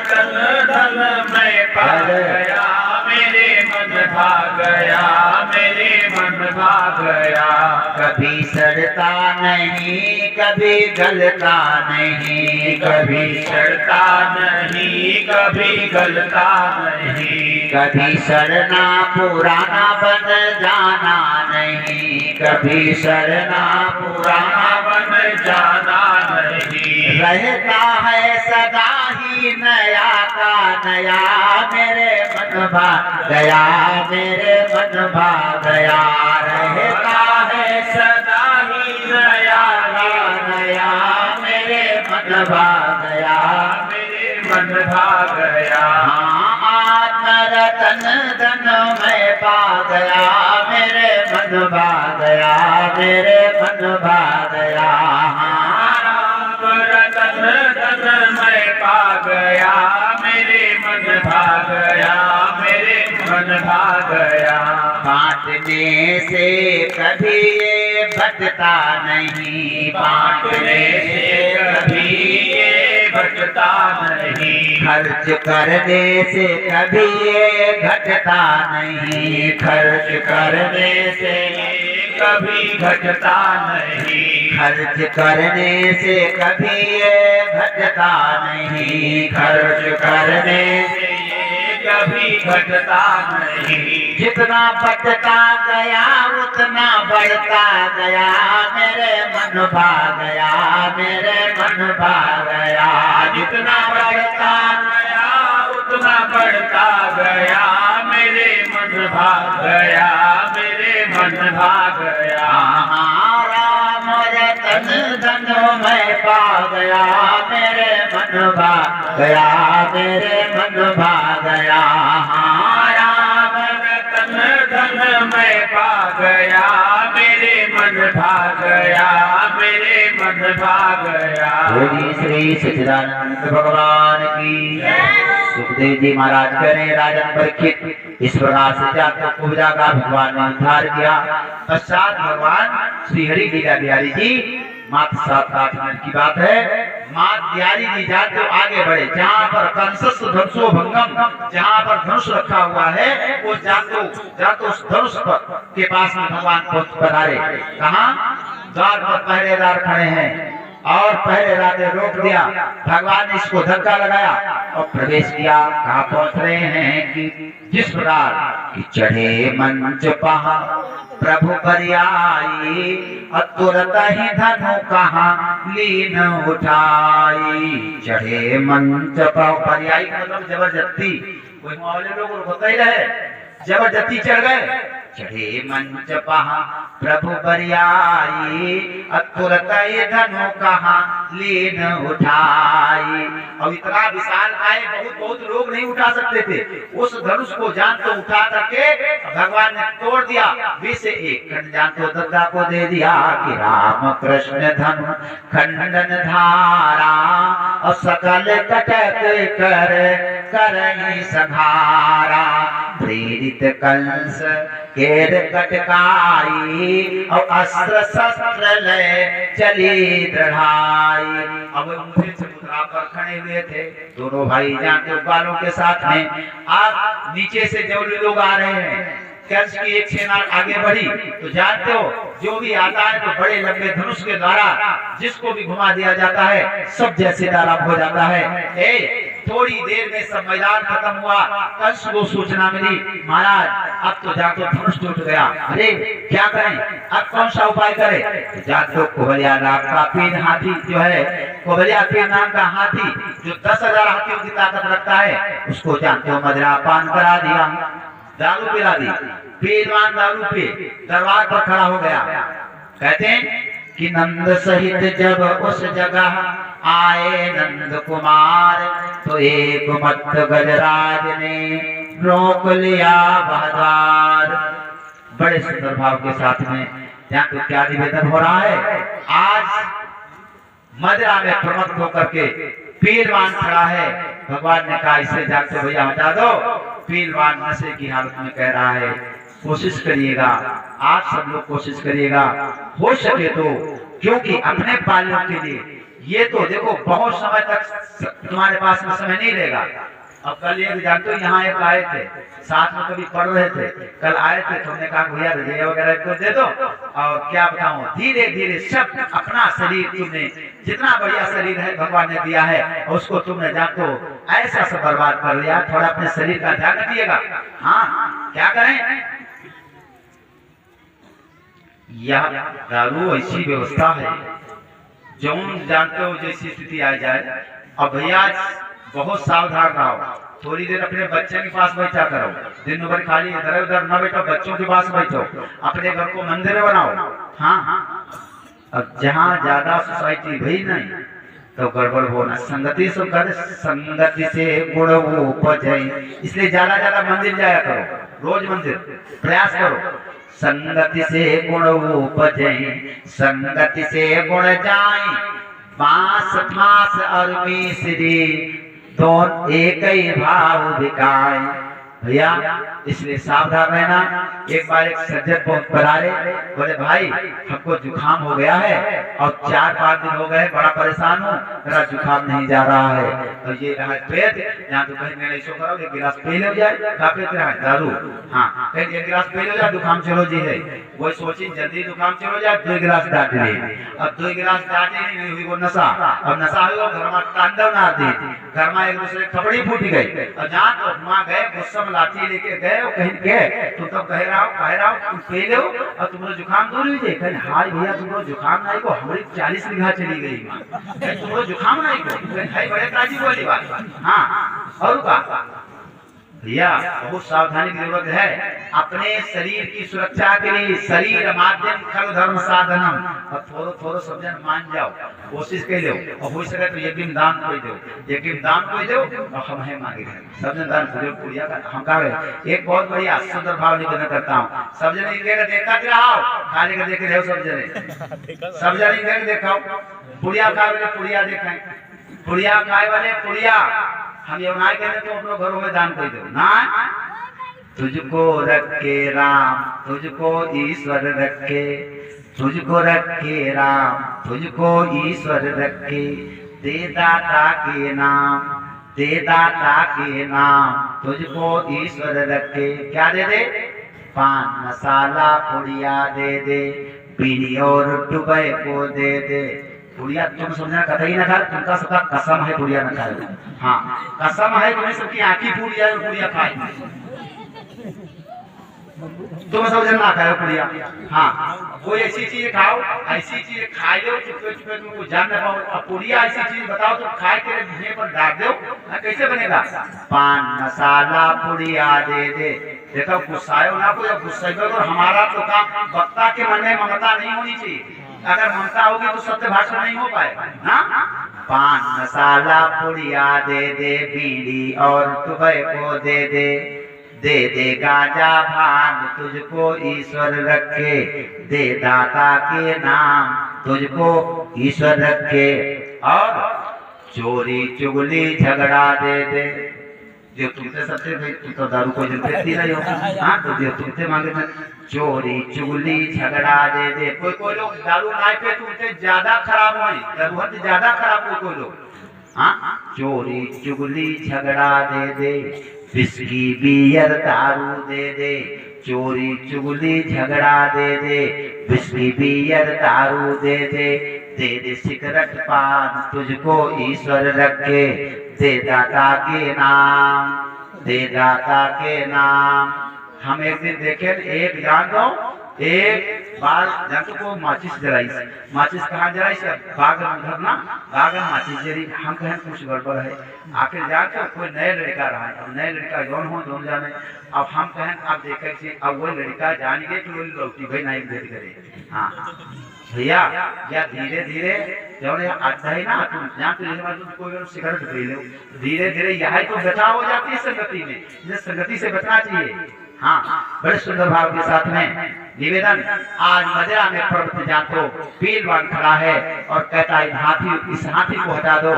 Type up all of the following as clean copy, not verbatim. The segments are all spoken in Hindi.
तन धन मैं पा गया, मेरे मन भाग गया, मेरे मन भाग गया। कभी सड़ता नहीं, कभी गलता नहीं, कभी सड़ता नहीं, कभी गलता नहीं, कभी सड़ना पुराना बन जाना नहीं, कभी सड़ना पुराना बन जाना नहीं। रहता है सदा ही नया का नया, मेरे मन भाग गया, मेरे मन भाग गया। रहता है सदा ही नया का नया, मेरे मन भाग गया, मेरे मन भाग गया। रतन धन मैं पा गया, मेरे मन भाग गया, मेरे मन भाग गया। रतन धन मैं पा गया, मेरे मन भाग गया, मेरे मन भाग गया। बांटने से कभी ये घटता नहीं, बांटने से कभी ये घटता नहीं, खर्च करने से कभी ये घटता नहीं, खर्च करने से कभी घटता नहीं, खर्च करने से कभी ये घटता नहीं, खर्च करने से कभी घटता नहीं। जितना बढ़ता गया उतना बढ़ता गया, मेरे मन भाग गया, मेरे मन भाग गया। जितना बढ़ता गया उतना बढ़ता गया, मेरे मन भाग गया, मेरे मन भाग गया। राम रतन धन मैं पा गया, मेरे मन भाग गया, मेरे मन भाग गया। राम रतन धन मैं पा गया, मेरे मन भाग गया, मेरे मन भाग गया। बोली श्री सच्चिदानंद भगवान की। सुखदेव जी महाराज करें राजन परीक्षित इस प्रकार से जाकर कुबजा का भगवान ने उद्धार किया। पश्चात भगवान श्री हरि लीला बिहारी जी मात्र 7-8 मिनट की बात है, मात बिहारी जी जाते तो आगे बढ़े, जहाँ पर कंसस धनुषो भंगम, जहाँ पर धनुष रखा हुआ है वो जातो उस धनुष पर के पास में भगवान पहुंच पधारे। कहाँ? द्वार पर पहरेदार खड़े हैं और पहरेदार ने रोक दिया। भगवान ने इसको धक्का लगाया और प्रवेश किया। कहाँ पहुंच रहे हैं कि जिस प्रकार कि चढ़े मंच पहा प्रभु बरियाई, तुरत ही धनु कहाँ लीन उठाई। चढ़े मंच बरियाई मतलब जबरदस्ती, कोई मामले लोग होता ही रहे, जबरदस्ती चढ़ गए। चढ़े मंच पहा प्रभु बरियाई, तुरत ही धनु कहाँ लीन उठाई। अब इतना विशाल आए, बहुत लोग नहीं उठा सकते थे। उस धनुष को जान तो उठा करके भगवान ने तोड़ दिया, बीच से एक खंड जान तो दत्ता को दे दिया कि राम कृष्ण धनु खंडन धारा, और सकल कटक कर करही संहारा। प्रेरित कंस केर कटकाई, और अस्त्र शस्त्र ले चली दृढ़ाई। अब मुझे समुद्रा पर खड़े हुए थे दोनों भाई जाते बालों के साथ में। आप नीचे से जो लोग आ रहे हैं, कंस की एक सेना आगे बढ़ी तो जानते हो जो भी आता है तो बड़े लंबे धनुष के द्वारा जिसको भी घुमा दिया जाता है, सब जैसे आरंभ हो जाता है। थोड़ी देर में सब मैदान खत्म हुआ। कंस को सूचना मिली, महाराज अब तो जातो धनुष टूट गया, अरे क्या करें, अब कौन सा उपाय करें? तो जातो कोबलिया नाम का पीन हाथी जो है, कोबलिया पीन नाम का हाथी जो 10,000 हाथियों की ताकत रखता है, उसको जानते हो मदिरा पान करा दिया, दारू पिला दी। पीरवान दारू पे दरबार पर खड़ा हो गया। कहते हैं कि नंद सहित जब उस जगह आए नंद कुमार, तो एक मत गजराज ने रोक लिया बहादुर। बड़े सुंदर भाव के साथ में यहाँ तो क्या निवेदन हो रहा है। आज मदिरा में प्रमत्त होकर के पीरवान खड़ा है। भगवान ने कहा इसे जाके भैया हटा दो। पीरवान नशे की हालत में कह रहा है, कोशिश करिएगा, आप सब लोग कोशिश करिएगा, हो सके तो, क्योंकि अपने पालियों के लिए ये तो देखो बहुत समय तक तुम्हारे पास में समय नहीं रहेगा। अब कल ये जानते हो यहाँ एक आए थे, साथ में कभी पढ़ रहे थे, कल आए थे, तुमने कहा भैया रजैया वगैरह को दे दो। और क्या बताऊं, धीरे धीरे सब अपना शरीर तुमने जितना बढ़िया शरीर है भगवान ने दिया है उसको तुमने जानो ऐसा सब बर्बाद कर लिया। थोड़ा अपने शरीर का ध्यान रखिएगा। हाँ क्या करें, यह दारू ऐसी व्यवस्था है जो जानते हो जैसी स्थिति आ जाए। और भैया बहुत सावधान रहो, थोड़ी देर अपने बच्चे के पास बैठा करो, दिन भर खाली इधर उधर न बैठो, बच्चों के पास बैठो, अपने घर को मंदिर बनाओ। हाँ अब जहाँ ज्यादा सोसाइटी भी नहीं तो गड़बड़ होना। संगति से कर, संगति से गुण उपजे, इसलिए ज्यादा ज्यादा मंदिर जाया करो, रोज मंदिर प्रयास करो। संगति से गुण उपजे, संगति से गुण जाए, बांस फांस और मिश्री दोनों एक ही भाव बिकाए। भैया इसलिए सावधान रहना। एक बार एक सज्जन बहुत बुलाए, बोले भाई हमको जुकाम हो गया है और 4-5 दिन हो गए, बड़ा परेशान हूँ, मेरा जुकाम नहीं जा रहा है। और ये रहा पेट, यहाँ तो कहीं मेरे ऐसा करो, एक गिलास पी ले जाए, दारू, हाँ कहीं एक गिलास पी ले जाए, जुकाम चलो जी है। वो सोची जल्दी जुकाम चलो जाए, 2 गिलास डाट ले। अब 2 गिलास डाटे नहीं हुई वो नशा, अब नशा हुआ घर में तांडव ना दी, घर में एक दूसरे खपड़ी फूट गई। और जहाँ तो वहाँ गए गुस्सा लाठी लेके गए, कहीं गए तुम तो कह रहा हो तुम पी लो और तुम्हारा जुकाम दूर हुई थे। कहीं हाय भैया तुम्हारा जुकाम नहीं को, हमारी 40 बीघा चली गई, तुम्हारा जुकाम नहीं को, भाई बड़े ताजी बोली बात। हाँ और का भैया बहुत सावधानी की जरूरत है अपने शरीर की सुरक्षा के लिए। शरीर माध्यम खल धर्म साधनम, और थोड़ा थोड़ा सब जन मान जाओ, कोशिश कर लो, और हो सके तो यकीन दान कोई दो, यकीन दान कोई दो, और हम है मांगे सब जन दान पूरे पुड़िया का हम कह रहे। एक बहुत बढ़िया सुंदर भाव निवेदन करता हूँ, सब जन इनके का देखा रहो, खाली का देखे रहो, सब जन इनके देखाओ, पुड़िया खाए वाले पुड़िया देखें, पुड़िया खाए वाले पुड़िया हम ये ना कहते तो अपने घरों में दान कर दो ना। तुझको रखे राम, तुझको ईश्वर रखे, तुझको रखे राम, तुझको ईश्वर रखे, दे दाता के नाम, दे दाता के नाम, तुझको ईश्वर रखे। क्या दे दे? पान मसाला पुड़िया दे दे, बीड़ी और डुबई को दे दे। पुड़िया तुम समझना कतई ना खाए, तुमका सबका कसम है पुड़िया ना खाए। हाँ कसम है, तुम्हें सबकी आंखी फूट जाए पुड़िया खाए, तुम सब जन ना खाओ पुड़िया। हाँ कोई ऐसी चीज खाओ, ऐसी चीज खाए दो चुपके चुपके तुमको जान ना पाओ। अब पुड़िया ऐसी चीज बताओ तो खाए के मुंह पर डाल दो, कैसे बनेगा? पान मसाला पुड़िया दे दे। देखो गुस्साओ ना कोई, गुस्सा और हमारा तो काम, वक्ता के मन में ममता नहीं होनी चाहिए। अगर ममता होगी तो सत्य भाषण नहीं हो पाएगा ना। पान मसाला पुड़िया दे दे, बीड़ी और दुबई को दे दे, दे दे गांजा भांग, तुझको ईश्वर रखे, दे दाता के नाम, तुझको ईश्वर रखे। और चोरी चुगली झगड़ा दे दे, जो तुमसे सबसे तुम तो दारू को देती नहीं हो, हाँ तो जो तुमसे मांगे मैं चोरी चुगली झगड़ा दे दे। कोई लोग दारू ना पे तुमसे ज्यादा खराब हो, जरूरत ज्यादा खराब हो कोई लोग। हाँ चोरी चुगली झगड़ा दे दे, विस्की बियर दारू दे दे, चोरी चुगली झगड़ा दे दे, विस्की बियर दारू दे दे, दे दे सिगरेट पान, तुझको ईश्वर रखे, दे दाता के नाम, दे दाता के नाम। हम एक दिन देखे, एक जान दो, एक बार जानते को माचिस जलाई, माचिस कहाँ जलाई से बाग में ना, बाग में माचिस जली। हम कहें कुछ गड़बड़ है, आखिर जाकर कोई नया लड़का रहा है, अब नया लड़का जौन हो दोनों जाने। अब हम कहें अब देखे अब वो लड़का जान गए कि वो लौटी भाई नहीं भेज करे। हाँ भैया या धीरे धीरे जो आता है ना, तुम यहाँ तो कोई सिगरेट पी लो, धीरे धीरे यही तो बचाव हो जाती है संगति में, जिसे संगति से बचना चाहिए। हाँ बड़े सुंदर भाव के साथ में निवेदन। आज मजरा में पर्वत जातो पीलवान खड़ा है और कहता है हाथी, इस हाथी को हटा दो,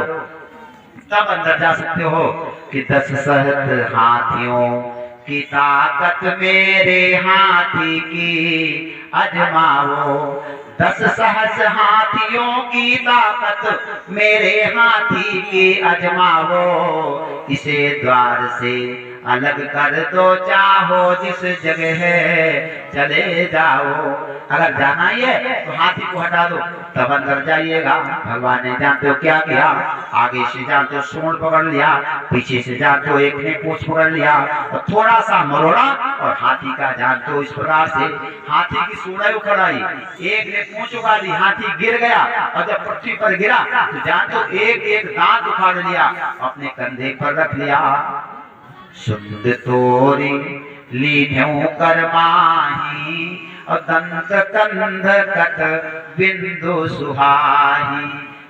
तब अंदर जा सकते हो कि 10 सहस्त्र हाथियों की ताकत मेरे हाथी की, अजमाओ 10 सहस्र हाथियों की ताकत मेरे हाथी की अजमाओ, इसे द्वार से अलग कर दो, चाहो जिस जगह चले जाओ। अगर जाना ही है तो हाथी को हटा दो, तब अंदर जाइएगा। भगवान ने जानते हो क्या किया, आगे से जानते हो सूंड पकड़ लिया, पीछे से जानते हो एक ने पूंछ पकड़ लिया और थोड़ा सा मरोड़ा और हाथी का जानते हो इस प्रकार से हाथी की सूंड उखड़ाई, एक ने पूंछ उखाड़ ली, हाथी गिर गया और जब पृथ्वी पर गिरा तो जानते हो एक एक दांत उखाड़ लिया, अपने कंधे पर रख लिया। सुंद तोरी लीन्यों कर माही और दंत कंध कट बिंदु सुहाही।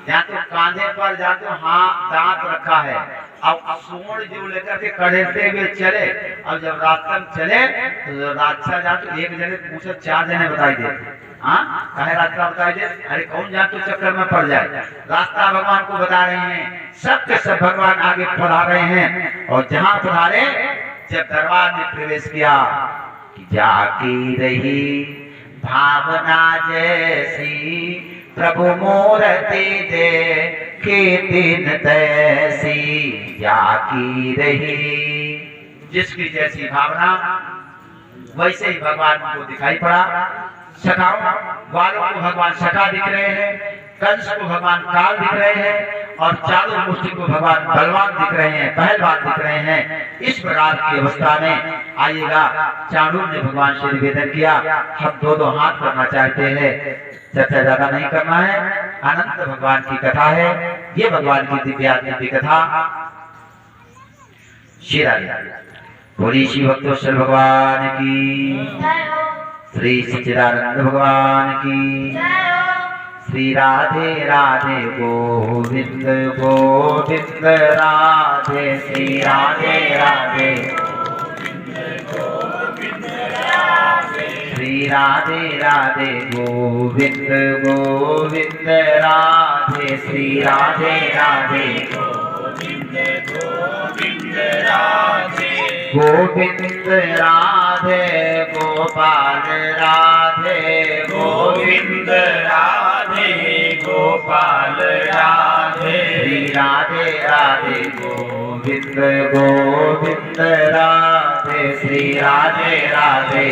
जहाँ तो कांधे पर जाते हो हाँ दांत रखा है, अब सूंड जो लेकर के कड़ेते हुए चले, अब जब रास्ते में चले तो रास्ता जाते एक जने पूछे 4 जने बताई दे, हाँ कहे रास्ता बताई दे, अरे कौन जाते चक्कर में पड़ जाए। रास्ता भगवान को बता रहे हैं, सब के सब भगवान आगे पढ़ा रहे हैं। और जहाँ पढ़ारे जब दरबार में प्रवेश किया कि जाकी रही भावना जैसी, प्रभु मूर्ति देखी दिन तैसी, जाकी रही। जिसकी जैसी भावना वैसे ही भगवान को दिखाई पड़ा। सखाओं वालों को भगवान सखा दिख रहे हैं, कंस को भगवान काल दिख रहे हैं और चालू मुष्टि को भगवान बलवान दिख रहे हैं, पहलवान दिख रहे हैं। इस प्रकार की अवस्था में आइएगा। चाणूर ने भगवान से निवेदन किया, हम दो हाथ करना चाहते हैं, चर्चा ज्यादा नहीं करना है। अनंत भगवान की कथा है, ये भगवान की दिव्य कथा। श्री बोली श्री भक्तवत्सल भगवान की, श्री सच्चिदानंद भगवान की, श्री राधे राधे गोविंद गोविंद राधे, श्री राधे राधे श्री राधे राधे गोविंद गोविंद राधे, श्री राधे राधे गोविंद राधे गोपाल राधे, गोविंद राधे गोपाल राधे, श्री राधे राधे गोविंद गोविंद राधे, श्री राधे राधे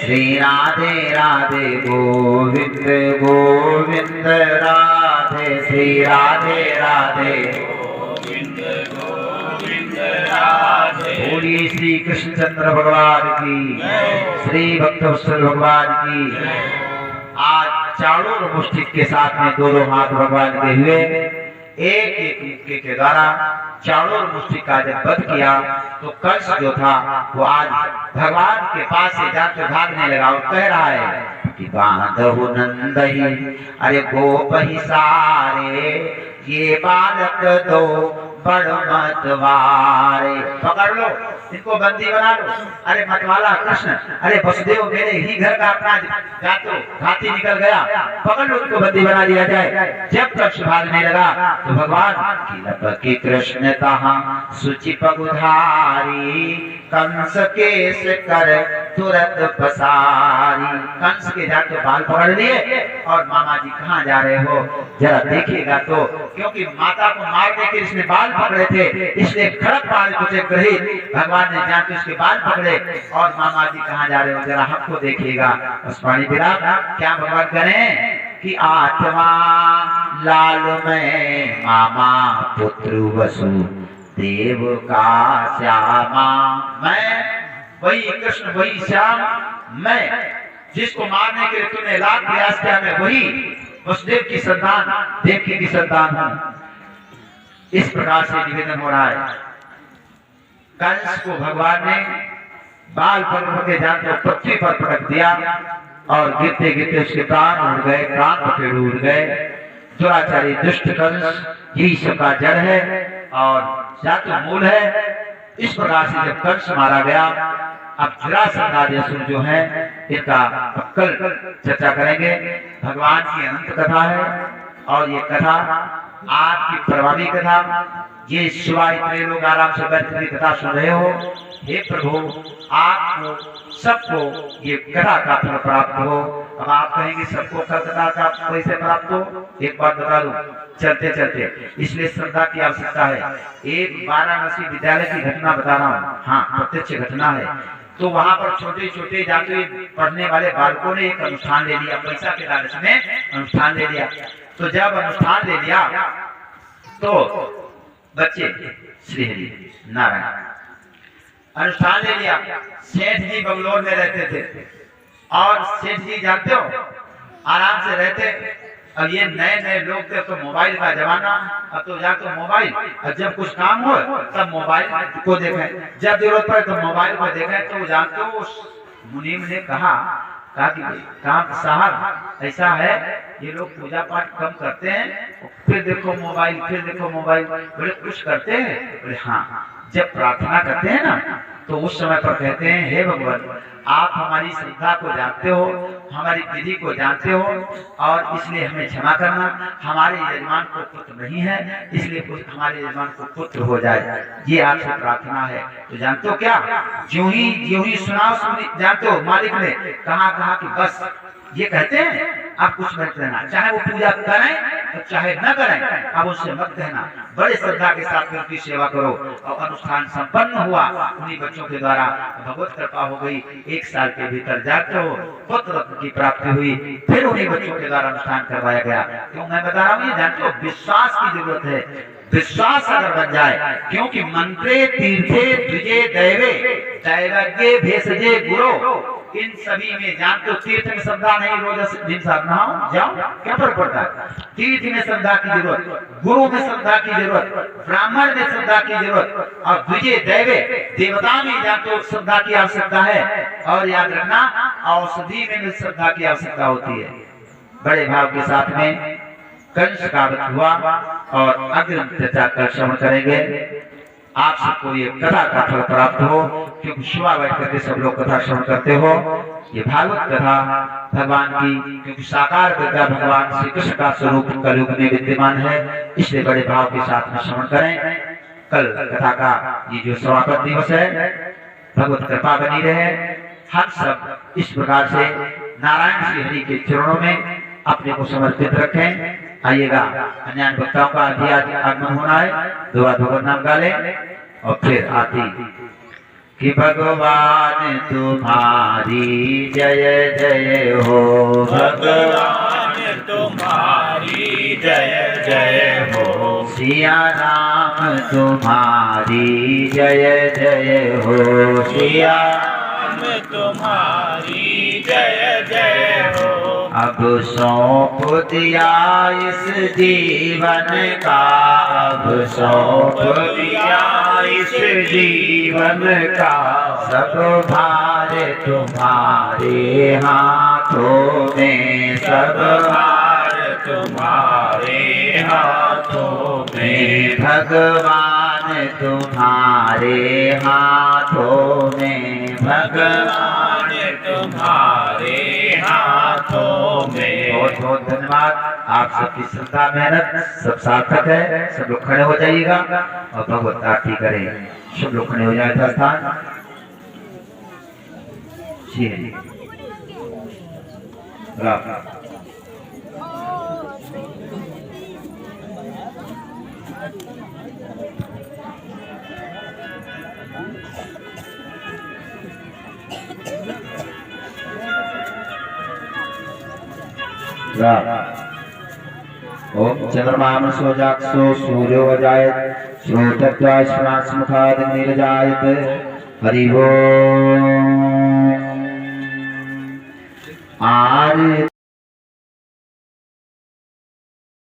श्री राधे राधे गोविंद गोविंद राधे, श्री राधे राधे बोलिए श्री कृष्णचंद्र भगवान की, श्री भक्तवत्सल भगवान की। आज चाणूर मुष्टि के साथ में दो हाथ भगवान के हुए, एक एक मुक्के के द्वारा चाणूर मुष्टि का जब वध किया तो कंस जो था वो आज भगवान के पास से जाकर भागने लगा और कह रहा है कि बांधहु नंदही अरे गोप ही सारे, ये बालक दो बड़ मतवारे। पकड़ लो इनको, बंदी बना लो। अरे मतवाला कृष्ण, अरे वसुदेव मेरे ही घर का अपना जातो हाथी निकल गया, पकड़ लो इनको, बंदी बना लिया जाए। जब कंस भागने लगा तो भगवान की कृष्ण तहा सुचि पगुधारी, कंस केस कर तुरंत पसारी। कंस के जाके बाल पकड़ लिए और मामा जी कहाँ जा रहे हो जरा देखिएगा तो, क्योंकि माता को मारने के इसने बाल पकड़े थे, इसलिए खड़क बाल कुछ ग्रहित भगवान ने जाके उसके बाल पकड़े और मामा जी कहाँ जा रहे हो जरा हमको देखिएगा। उस पानी बिरा क्या भगवान करें कि आत्मा लाल में मामा पुत्र वसु देव का श्यामा। मैं वही कृष्ण वही श्याम, मैं जिसको मारने के लिए तूने लाख प्रयास किया, मैं वही वसुदेव की संतान देवकी की संतान हूं। इस प्रकार से निवेदन हो रहा है। कंस को भगवान ने बाल पकड़ के जाकर पृथ्वी पर पटक दिया और गिरते गिरते उसके प्राण उड़ गए, प्राण पखेरु उड़ गए। दुराचारी दुष्ट कंस यही सबका जड़ है और जातु मूल है। इस प्रकार से जब कंस मारा गया, अब जरासंध आदि असुर जो है इनका कल चर्चा करेंगे। भगवान की अनंत कथा है और ये कथा आज की प्रभावी कथा, ये शिवाय इतने लोग आराम से बैठ कर कथा सुन रहे हो, हे प्रभु आपको सबको ये कथा का फल प्राप्त हो। अब आप कहेंगे सबको कथा का कैसे प्राप्त हो? एक बात बता दूं चलते चलते, इसलिए श्रद्धा की आवश्यकता है। एक वाराणसी विद्यालय की घटना बता रहा हूँ, हाँ प्रत्यक्ष घटना है। तो वहां पर छोटे छोटे जाके पढ़ने वाले बालकों ने एक अनुष्ठान ले लिया, पैसा के लालच में अनुष्ठान ले लिया। तो जब अनुष्ठान ले लिया तो बच्चे श्री हरि नारायण अनुष्ठान ले लिया। सेठ जी बंगलोर में रहते थे और सेठ जी जानते हो आराम से रहते। अब ये नए नए लोग थे तो मोबाइल का जमाना, अब तो जाकर मोबाइल, और जब कुछ काम हो तब मोबाइल को देखें, जब जरूरत पड़े तो मोबाइल को देखें। तो जानते हो उस मुनीम ने कहा कि काम साहब ऐसा है ये लोग पूजा पाठ कम करते हैं, फिर देखो मोबाइल, फिर देखो मोबाइल, बोले कुछ करते हैं? बोले हाँ, जब प्रार्थना करते हैं ना तो उस समय पर कहते हैं हे भगवान आप हमारी श्रद्धा को जानते हो, हमारी विधि को जानते हो और इसलिए हमें क्षमा करना। हमारे यजमान को पुत्र नहीं है, इसलिए हमारे यजमान को पुत्र हो जाए, ये आपसे प्रार्थना है। तो जानते हो क्या, ज्यों ही सुनाओ जानते हो मालिक ने कहा कि बस ये कहते हैं आप कुछ मत कहना, चाहे वो पूजा करें तो चाहे न करें, अब उससे मत कहना, बड़े श्रद्धा के साथ उनकी सेवा करो। और अनुष्ठान संपन्न हुआ उन्हीं बच्चों के द्वारा, भगवत कृपा हो गई। 1 साल के भीतर जाते हो पुत्र की प्राप्ति हुई, फिर उन्हीं बच्चों के द्वारा अनुष्ठान करवाया गया। क्यों मैं बता रहा हूँ, ये जानते हो विश्वास की जरूरत है। विश्वास अगर बन जाए, क्योंकि मंत्रे तीर्थे द्विजे दैवे दैवज्ञे भेषजे गुरो, इन सभी में जानते हो तीर्थ में श्रद्धा नहीं, रोज दिन साधना जाओ क्या फर्क पड़ता है। तीर्थ में श्रद्धा की जरूरत, गुरु में श्रद्धा की जरूरत, ब्राह्मण में श्रद्धा की जरूरत, और द्विजे दैवे देवता में जानते हो श्रद्धा की आवश्यकता है। और याद रखना औषधि में भी श्रद्धा की आवश्यकता होती है। बड़े भाव के साथ में कंस का वध हुआ और अग्रिम चर्चा का श्रवण करेंगे। आप सबको ये कथा का फल प्राप्त हो, क्योंकि सुबह बैठ करके सब लोग कथा श्रवण करते हो। ये भागवत कथा भगवान की, क्योंकि साकार विद्या भगवान श्री कृष्ण का स्वरूप कलयुग में विद्यमान है, इसलिए बड़े भाव के साथ में श्रवण करें। कल कथा का ये जो समापन दिवस है, भगवत कृपा बनी रहे। हम सब इस प्रकार से नारायण श्री हरि के चरणों में अपने को समर्पित रखें। आइएगा, अन्य भक्तों का भी आगमन होना है, दुआ भगवान नाम गाले और फिर आती कि भगवान तुम्हारी जय जय हो, भगवान तुम्हारी जय जय हो, सिया राम तुम्हारी जय जय हो, सिया राम तुम्हारी जय जय हो। अब सौंप दिया इस जीवन का, अब सौंप दिया इस जीवन का, सब भार तुम्हारे हाथों में, सब भार तुम्हारे हाथों में, भगवान तुम्हारे हाथों में, भगवान तुम्हारे हाथों में। बहुत बहुत धन्यवाद। आप सबकी श्रद्धा मेहनत सब सार्थक है। सब लोग खड़े हो जाइएगा और भगवत आरती करें। सब लोग खड़े हो जाए स्थान। जी ओम चंद्रमा सोजाक्षो सूर्यो अजायत श्रोतत्वा श्वासमुखाद निर्जायत। हरि ओम। आर्य